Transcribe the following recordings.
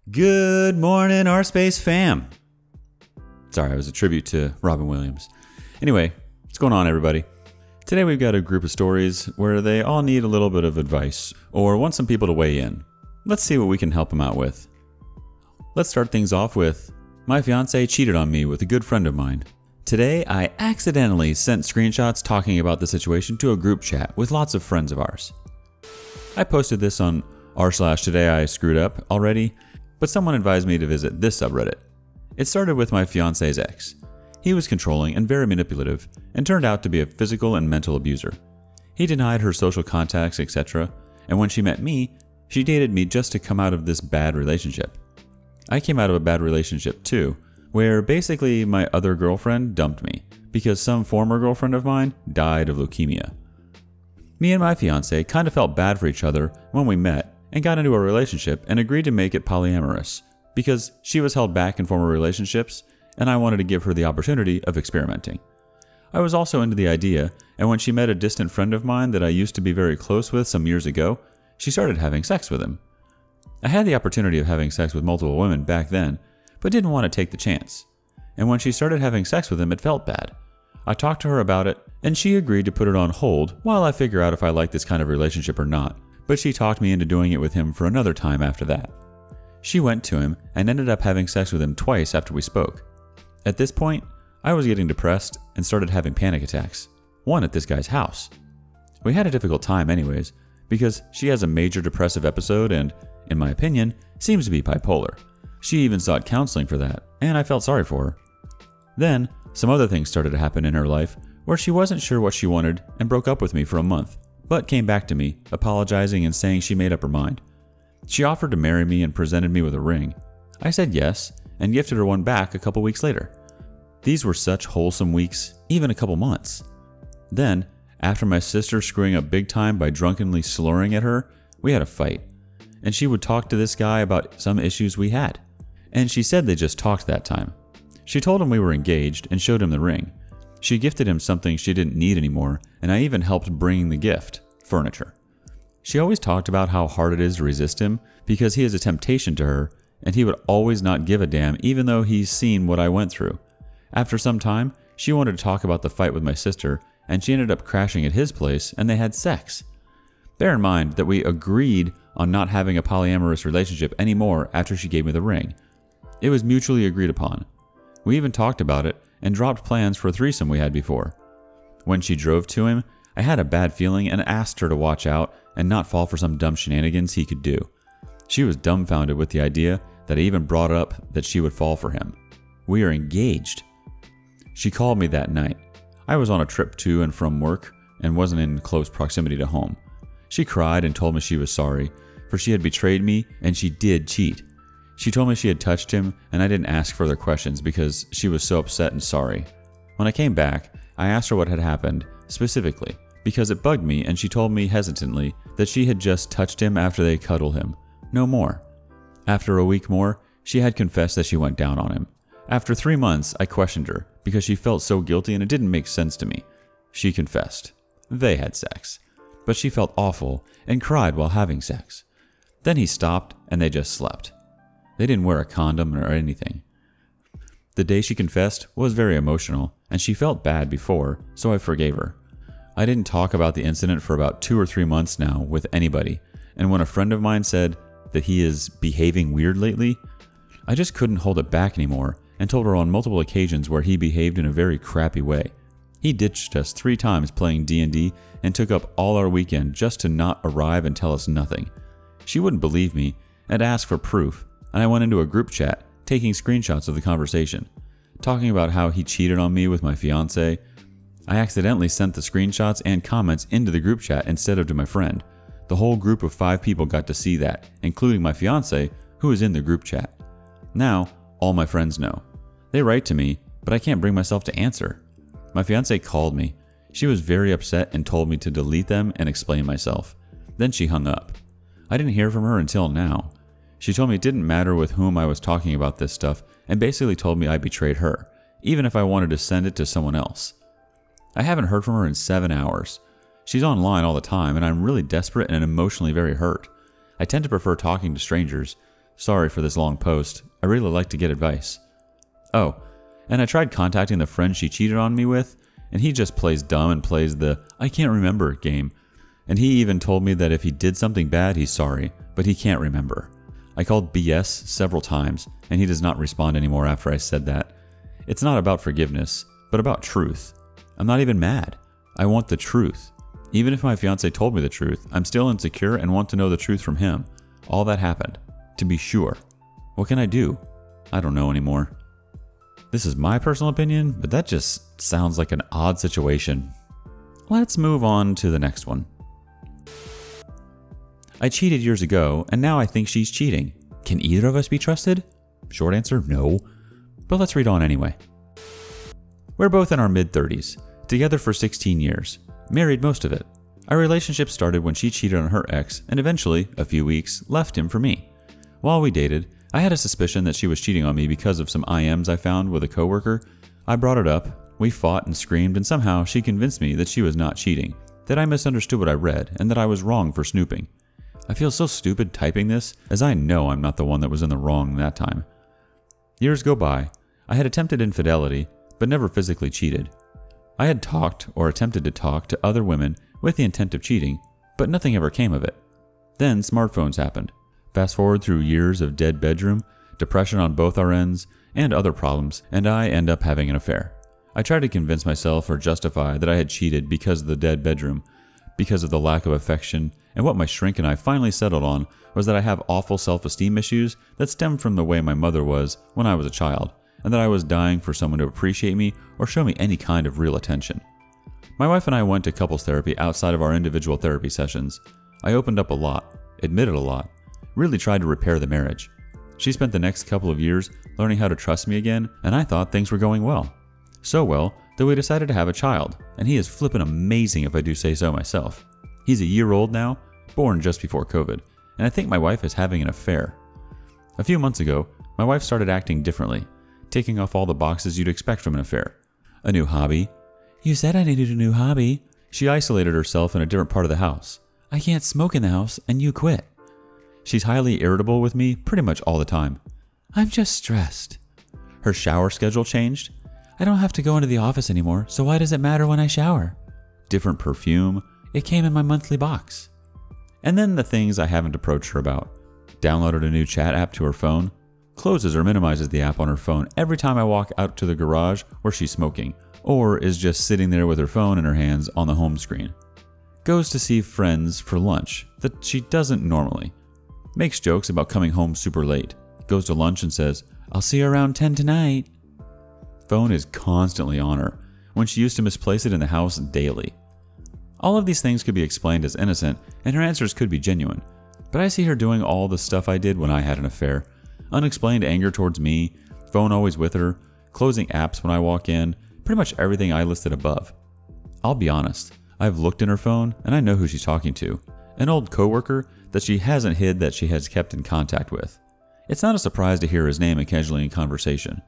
Good morning, our space fam. Sorry, it was a tribute to Robin Williams. Anyway, what's going on, everybody? Today we've got a group of stories where they all need a little bit of advice or want some people to weigh in. Let's see what we can help them out with. Let's start things off with, my fiancé cheated on me with a good friend of mine. Today, I accidentally sent screenshots talking about the situation to a group chat with lots of friends of ours. I posted this on r/today I screwed up already, but someone advised me to visit this subreddit. It started with my fiancé's ex. He was controlling and very manipulative, and turned out to be a physical and mental abuser. He denied her social contacts, etc., and when she met me, she dated me just to come out of this bad relationship. I came out of a bad relationship too, where basically my other girlfriend dumped me because some former girlfriend of mine died of leukemia. Me and my fiancé kind of felt bad for each other when we met and got into a relationship and agreed to make it polyamorous because she was held back in former relationships and I wanted to give her the opportunity of experimenting. I was also into the idea, and when she met a distant friend of mine that I used to be very close with some years ago, she started having sex with him. I had the opportunity of having sex with multiple women back then, but didn't want to take the chance. And when she started having sex with him, it felt bad. I talked to her about it, and she agreed to put it on hold while I figure out if I like this kind of relationship or not, but she talked me into doing it with him for another time after that. She went to him and ended up having sex with him twice after we spoke. At this point, I was getting depressed and started having panic attacks, one at this guy's house. We had a difficult time anyways, because she has a major depressive episode and, in my opinion, seems to be bipolar. She even sought counseling for that, and I felt sorry for her. Then, some other things started to happen in her life where she wasn't sure what she wanted and broke up with me for a month, but came back to me, apologizing and saying she made up her mind. She offered to marry me and presented me with a ring. I said yes, and gifted her one back a couple weeks later. These were such wholesome weeks, even a couple months. Then, after my sister screwing up big time by drunkenly slurring at her, we had a fight, and she would talk to this guy about some issues we had. And she said they just talked that time. She told him we were engaged and showed him the ring. She gifted him something she didn't need anymore, and I even helped bring the gift, furniture. She always talked about how hard it is to resist him because he is a temptation to her, and he would always not give a damn even though he's seen what I went through. After some time, she wanted to talk about the fight with my sister, and she ended up crashing at his place and they had sex. Bear in mind that we agreed on not having a polyamorous relationship anymore after she gave me the ring. It was mutually agreed upon. We even talked about it and dropped plans for a threesome we had before. When she drove to him, I had a bad feeling and asked her to watch out and not fall for some dumb shenanigans he could do. She was dumbfounded with the idea that I even brought up that she would fall for him. We are engaged. She called me that night. I was on a trip to and from work and wasn't in close proximity to home. She cried and told me she was sorry, for she had betrayed me and she did cheat. She told me she had touched him and I didn't ask further questions because she was so upset and sorry. When I came back, I asked her what had happened, specifically, because it bugged me, and she told me hesitantly that she had just touched him after they cuddled him. No more. After a week more, she had confessed that she went down on him. After 3 months, I questioned her because she felt so guilty and it didn't make sense to me. She confessed. They had sex. But she felt awful and cried while having sex. Then he stopped and they just slept. They didn't wear a condom or anything. The day she confessed was very emotional, and she felt bad before, so I forgave her. I didn't talk about the incident for about 2 or 3 months now with anybody, and when a friend of mine said that he is behaving weird lately, I just couldn't hold it back anymore and told her on multiple occasions where he behaved in a very crappy way. He ditched us 3 times playing D&D and took up all our weekend just to not arrive and tell us nothing. She wouldn't believe me and asked for proof, and I went into a group chat taking screenshots of the conversation, talking about how he cheated on me with my fiancé. I accidentally sent the screenshots and comments into the group chat instead of to my friend. The whole group of 5 people got to see that, including my fiancé, who is in the group chat. Now, all my friends know. They write to me, but I can't bring myself to answer. My fiancé called me. She was very upset and told me to delete them and explain myself. Then she hung up. I didn't hear from her until now. She told me it didn't matter with whom I was talking about this stuff and basically told me I betrayed her, even if I wanted to send it to someone else. I haven't heard from her in 7 hours. She's online all the time and I'm really desperate and emotionally very hurt. I tend to prefer talking to strangers, Sorry for this long post. I really like to get advice. Oh, and I tried contacting the friend she cheated on me with, and he just plays dumb and plays the I can't remember game. And he even told me that if he did something bad, he's sorry, but he can't remember. I called BS several times, and he does not respond anymore after I said that. It's not about forgiveness, but about truth. I'm not even mad. I want the truth. Even if my fiancé told me the truth, I'm still insecure and want to know the truth from him. All that happened. To be sure. What can I do? I don't know anymore. This is my personal opinion, but that just sounds like an odd situation. Let's move on to the next one. I cheated years ago, and now I think she's cheating. Can either of us be trusted? Short answer, no. But let's read on anyway. We're both in our mid-30s, together for 16 years, married most of it. Our relationship started when she cheated on her ex and eventually, a few weeks, left him for me. While we dated, I had a suspicion that she was cheating on me because of some IMs I found with a coworker. I brought it up, we fought and screamed, and somehow she convinced me that she was not cheating, that I misunderstood what I read, and that I was wrong for snooping. I feel so stupid typing this, as I know I'm not the one that was in the wrong that time. Years go by. I had attempted infidelity, but never physically cheated. I had talked or attempted to talk to other women with the intent of cheating, but nothing ever came of it. Then smartphones happened. Fast forward through years of dead bedroom, depression on both our ends, and other problems, and I end up having an affair. I tried to convince myself or justify that I had cheated because of the dead bedroom, because of the lack of affection, and what my shrink and I finally settled on was that I have awful self-esteem issues that stem from the way my mother was when I was a child, and that I was dying for someone to appreciate me or show me any kind of real attention. My wife and I went to couples therapy outside of our individual therapy sessions. I opened up a lot, admitted a lot, really tried to repair the marriage. She spent the next couple of years learning how to trust me again, and I thought things were going well. So well that we decided to have a child, and he is flippin' amazing if I do say so myself. He's a year old now, born just before COVID, and I think my wife is having an affair. A few months ago, my wife started acting differently, taking off all the boxes you'd expect from an affair. A new hobby. You said I needed a new hobby. She isolated herself in a different part of the house. I can't smoke in the house, and you quit. She's highly irritable with me pretty much all the time. I'm just stressed. Her shower schedule changed. I don't have to go into the office anymore, so why does it matter when I shower? Different perfume. It came in my monthly box. And then the things I haven't approached her about. Downloaded a new chat app to her phone. Closes or minimizes the app on her phone every time I walk out to the garage where she's smoking, or is just sitting there with her phone in her hands on the home screen. Goes to see friends for lunch that she doesn't normally. Makes jokes about coming home super late. Goes to lunch and says, I'll see you around 10 tonight. Phone is constantly on her, when she used to misplace it in the house daily. All of these things could be explained as innocent, and her answers could be genuine. But I see her doing all the stuff I did when I had an affair. Unexplained anger towards me, phone always with her, closing apps when I walk in, pretty much everything I listed above. I'll be honest, I've looked in her phone and I know who she's talking to. An old coworker that she hasn't hid that she has kept in contact with. It's not a surprise to hear his name occasionally in conversation.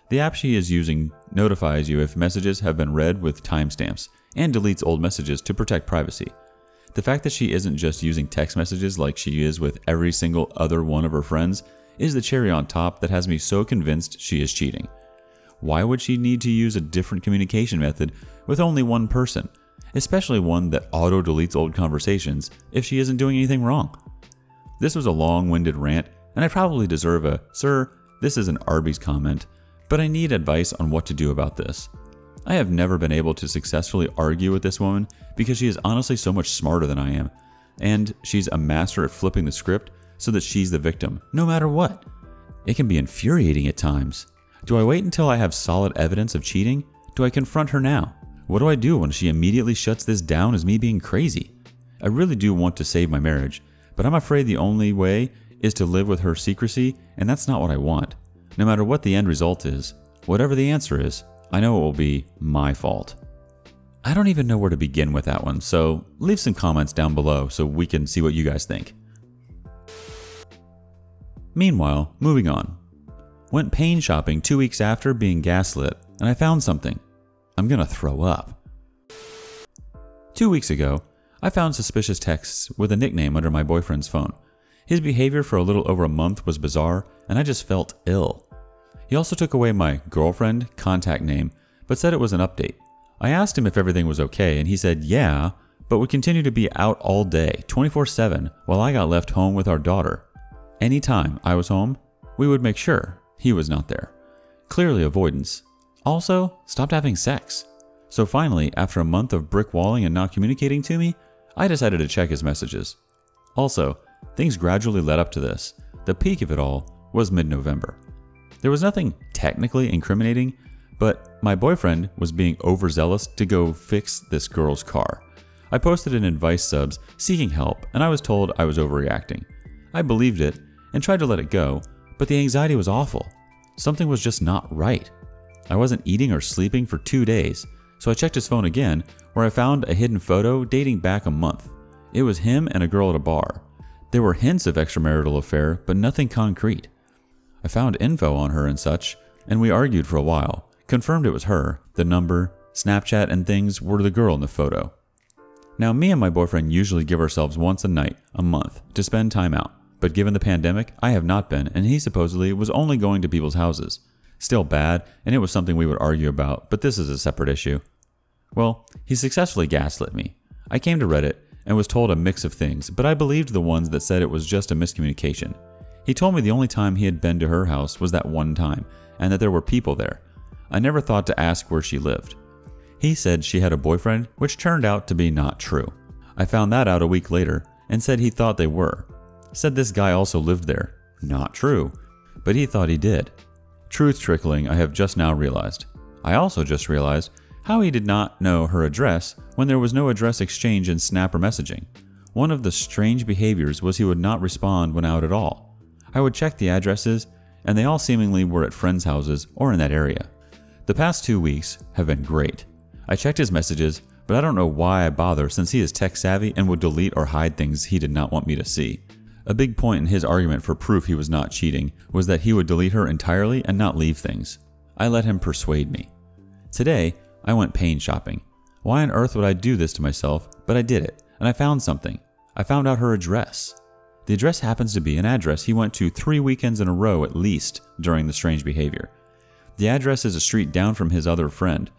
The app she is using notifies you if messages have been read with timestamps and deletes old messages to protect privacy. The fact that she isn't just using text messages like she is with every single other one of her friends is the cherry on top that has me so convinced she is cheating. Why would she need to use a different communication method with only one person, especially one that auto-deletes old conversations if she isn't doing anything wrong? This was a long-winded rant, and I probably deserve a, "Sir, this is an Arby's" comment, but I need advice on what to do about this. I have never been able to successfully argue with this woman because she is honestly so much smarter than I am, and she's a master at flipping the script so that she's the victim, no matter what. It can be infuriating at times. Do I wait until I have solid evidence of cheating? Do I confront her now? What do I do when she immediately shuts this down as me being crazy? I really do want to save my marriage, but I'm afraid the only way is to live with her secrecy, and that's not what I want. No matter what the end result is, whatever the answer is, I know it will be my fault. I don't even know where to begin with that one, so leave some comments down below so we can see what you guys think. Meanwhile, moving on. Went pain shopping 2 weeks after being gaslit, and I found something. I'm gonna throw up. 2 weeks ago, I found suspicious texts with a nickname under my boyfriend's phone. His behavior for a little over a month was bizarre, and I just felt ill. He also took away my girlfriend contact name, but said it was an update. I asked him if everything was okay, and he said yeah, but would continue to be out all day, 24/7, while I got left home with our daughter. Anytime I was home, we would make sure he was not there. Clearly avoidance. Also, stopped having sex. So finally, after a month of brick walling and not communicating to me, I decided to check his messages. Also, things gradually led up to this. The peak of it all was mid-November. There was nothing technically incriminating, but my boyfriend was being overzealous to go fix this girl's car. I posted an advice subs seeking help, and I was told I was overreacting. I believed it and tried to let it go, but the anxiety was awful. Something was just not right. I wasn't eating or sleeping for 2 days, so I checked his phone again, where I found a hidden photo dating back a month. It was him and a girl at a bar. There were hints of extramarital affair, but nothing concrete. I found info on her and such, and we argued for a while, confirmed it was her. The number, Snapchat, and things were the girl in the photo. Now, me and my boyfriend usually give ourselves once a night, a month, to spend time out. But given the pandemic, I have not been, and he supposedly was only going to people's houses. Still bad, and it was something we would argue about, but this is a separate issue. Well, he successfully gaslit me. I came to Reddit and was told a mix of things, but I believed the ones that said it was just a miscommunication. He told me the only time he had been to her house was that one time, and that there were people there. I never thought to ask where she lived. He said she had a boyfriend, which turned out to be not true. I found that out a week later, and said he thought they were. Said this guy also lived there. Not true, but he thought he did. Truth trickling, I have just now realized. I also just realized how he did not know her address when there was no address exchange in Snap or messaging. One of the strange behaviors was he would not respond when out at all. I would check the addresses, and they all seemingly were at friends' houses or in that area. The past 2 weeks have been great. I checked his messages, but I don't know why I bother since he is tech savvy and would delete or hide things he did not want me to see. A big point in his argument for proof he was not cheating was that he would delete her entirely and not leave things. I let him persuade me. Today, I went pain shopping. Why on earth would I do this to myself? But I did it, and I found something. I found out her address. The address happens to be an address he went to 3 weekends in a row at least during the strange behavior. The address is a street down from his other friend,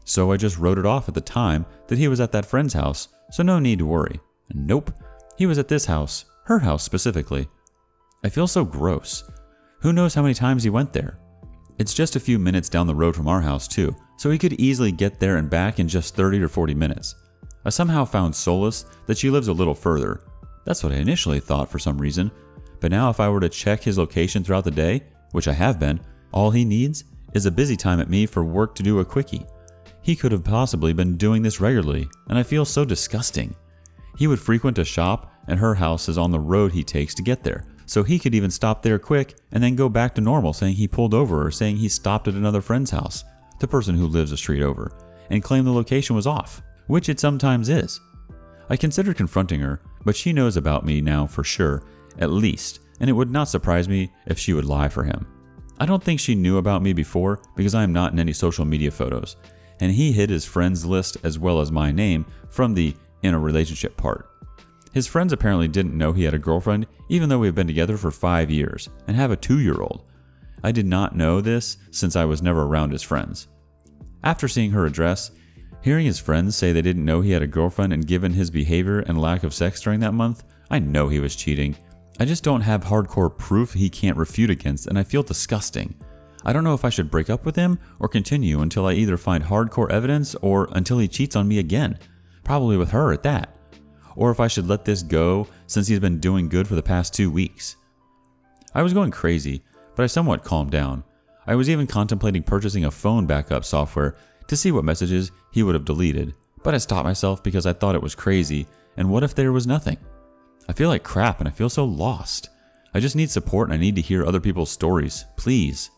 so I just wrote it off at the time that he was at that friend's house, so no need to worry. And nope, he was at this house, her house specifically. I feel so gross. Who knows how many times he went there? It's just a few minutes down the road from our house too, so he could easily get there and back in just 30 or 40 minutes. I somehow found solace that she lives a little further. That's what I initially thought for some reason, but now if I were to check his location throughout the day, which I have been, all he needs is a busy time at me for work to do a quickie. He could have possibly been doing this regularly, and I feel so disgusting. He would frequent a shop, and her house is on the road he takes to get there, so he could even stop there quick and then go back to normal saying he pulled over or saying he stopped at another friend's house, the person who lives a street over, and claim the location was off, which it sometimes is. I considered confronting her, but she knows about me now for sure, at least, and it would not surprise me if she would lie for him. I don't think she knew about me before because I am not in any social media photos, and he hid his friends list as well as my name from the in a relationship part. His friends apparently didn't know he had a girlfriend even though we have been together for 5 years and have a 2-year-old. I did not know this since I was never around his friends. After seeing her address, hearing his friends say they didn't know he had a girlfriend and given his behavior and lack of sex during that month, I know he was cheating. I just don't have hardcore proof he can't refute against, and I feel disgusting. I don't know if I should break up with him or continue until I either find hardcore evidence or until he cheats on me again, probably with her at that, or if I should let this go since he's been doing good for the past 2 weeks. I was going crazy, but I somewhat calmed down. I was even contemplating purchasing a phone backup software to see what messages he would have deleted, but I stopped myself because I thought it was crazy, and what if there was nothing? I feel like crap and I feel so lost. I just need support and I need to hear other people's stories, please.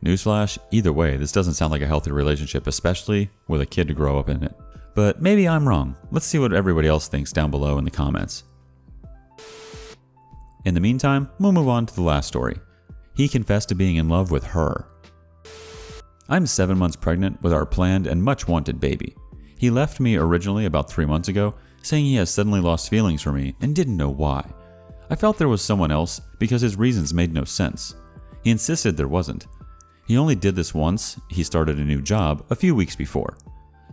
Newsflash, either way, this doesn't sound like a healthy relationship, especially with a kid to grow up in it. But maybe I'm wrong. Let's see what everybody else thinks down below in the comments. In the meantime, we'll move on to the last story. He confessed to being in love with her. I'm 7 months pregnant with our planned and much wanted baby. He left me originally about 3 months ago, saying he has suddenly lost feelings for me and didn't know why. I felt there was someone else because his reasons made no sense. He insisted there wasn't. He only did this once. He started a new job a few weeks before.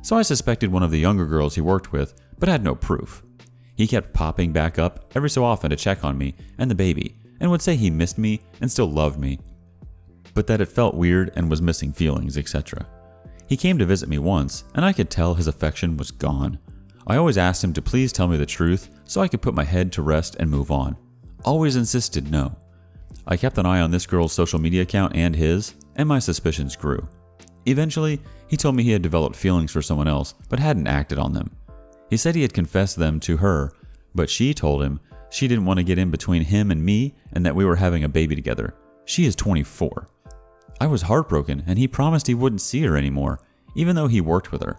So I suspected one of the younger girls he worked with, but had no proof. He kept popping back up every so often to check on me and the baby, and would say he missed me and still loved me, but that it felt weird and was missing feelings, etc. He came to visit me once, and I could tell his affection was gone. I always asked him to please tell me the truth so I could put my head to rest and move on. Always insisted no. I kept an eye on this girl's social media account and his, and my suspicions grew. Eventually, he told me he had developed feelings for someone else, but hadn't acted on them. He said he had confessed them to her, but she told him she didn't want to get in between him and me and that we were having a baby together. She is 24. I was heartbroken, and he promised he wouldn't see her anymore, even though he worked with her.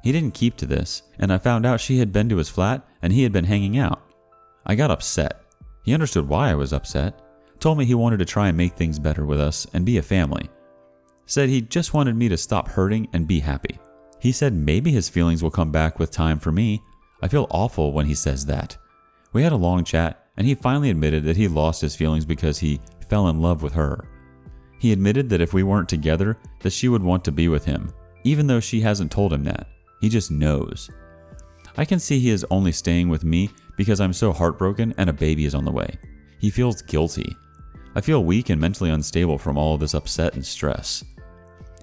He didn't keep to this, and I found out she had been to his flat and he had been hanging out. I got upset. He understood why I was upset, told me he wanted to try and make things better with us and be a family. Said he just wanted me to stop hurting and be happy. He said maybe his feelings will come back with time for me. I feel awful when he says that. We had a long chat, and he finally admitted that he lost his feelings because he fell in love with her. He admitted that if we weren't together, that she would want to be with him, even though she hasn't told him that. He just knows. I can see he is only staying with me because I'm so heartbroken and a baby is on the way. He feels guilty. I feel weak and mentally unstable from all of this upset and stress.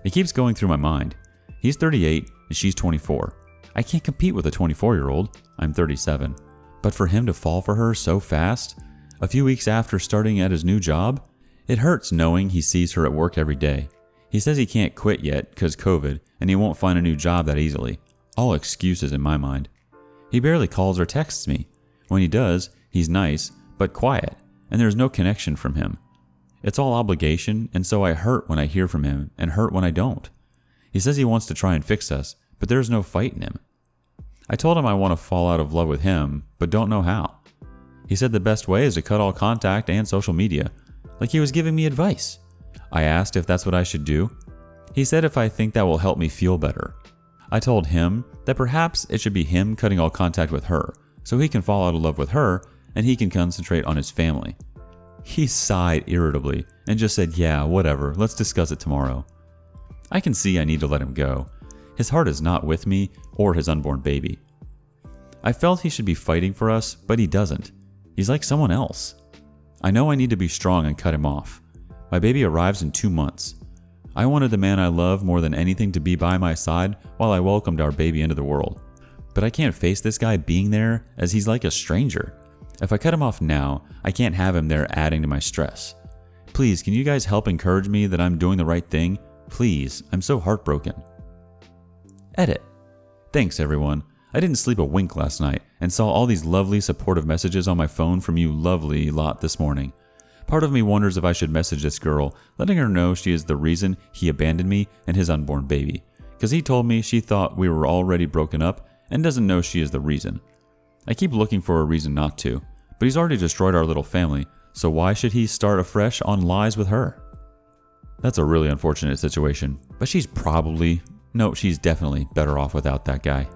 It keeps going through my mind. He's 38 and she's 24. I can't compete with a 24-year-old. I'm 37. But for him to fall for her so fast, a few weeks after starting at his new job, it hurts knowing he sees her at work every day. He says he can't quit yet because COVID and he won't find a new job that easily. All excuses in my mind. He barely calls or texts me. When he does, he's nice, but quiet, and there's no connection from him. It's all obligation, and so I hurt when I hear from him and hurt when I don't. He says he wants to try and fix us, but there's no fight in him. I told him I want to fall out of love with him, but don't know how. He said the best way is to cut all contact and social media, like he was giving me advice. I asked if that's what I should do. He said if I think that will help me feel better. I told him that perhaps it should be him cutting all contact with her, so he can fall out of love with her and he can concentrate on his family. He sighed irritably and just said, yeah, whatever, let's discuss it tomorrow. I can see I need to let him go. His heart is not with me or his unborn baby. I felt he should be fighting for us, but he doesn't. He's like someone else. I know I need to be strong and cut him off. My baby arrives in 2 months. I wanted the man I love more than anything to be by my side while I welcomed our baby into the world. But I can't face this guy being there as he's like a stranger. If I cut him off now, I can't have him there adding to my stress. Please, can you guys help encourage me that I'm doing the right thing? Please, I'm so heartbroken. Edit. Thanks everyone. I didn't sleep a wink last night and saw all these lovely supportive messages on my phone from you lovely lot this morning. Part of me wonders if I should message this girl, letting her know she is the reason he abandoned me and his unborn baby. Because he told me she thought we were already broken up and doesn't know she is the reason. I keep looking for a reason not to, but he's already destroyed our little family, so why should he start afresh on lies with her? That's a really unfortunate situation, but she's definitely better off without that guy.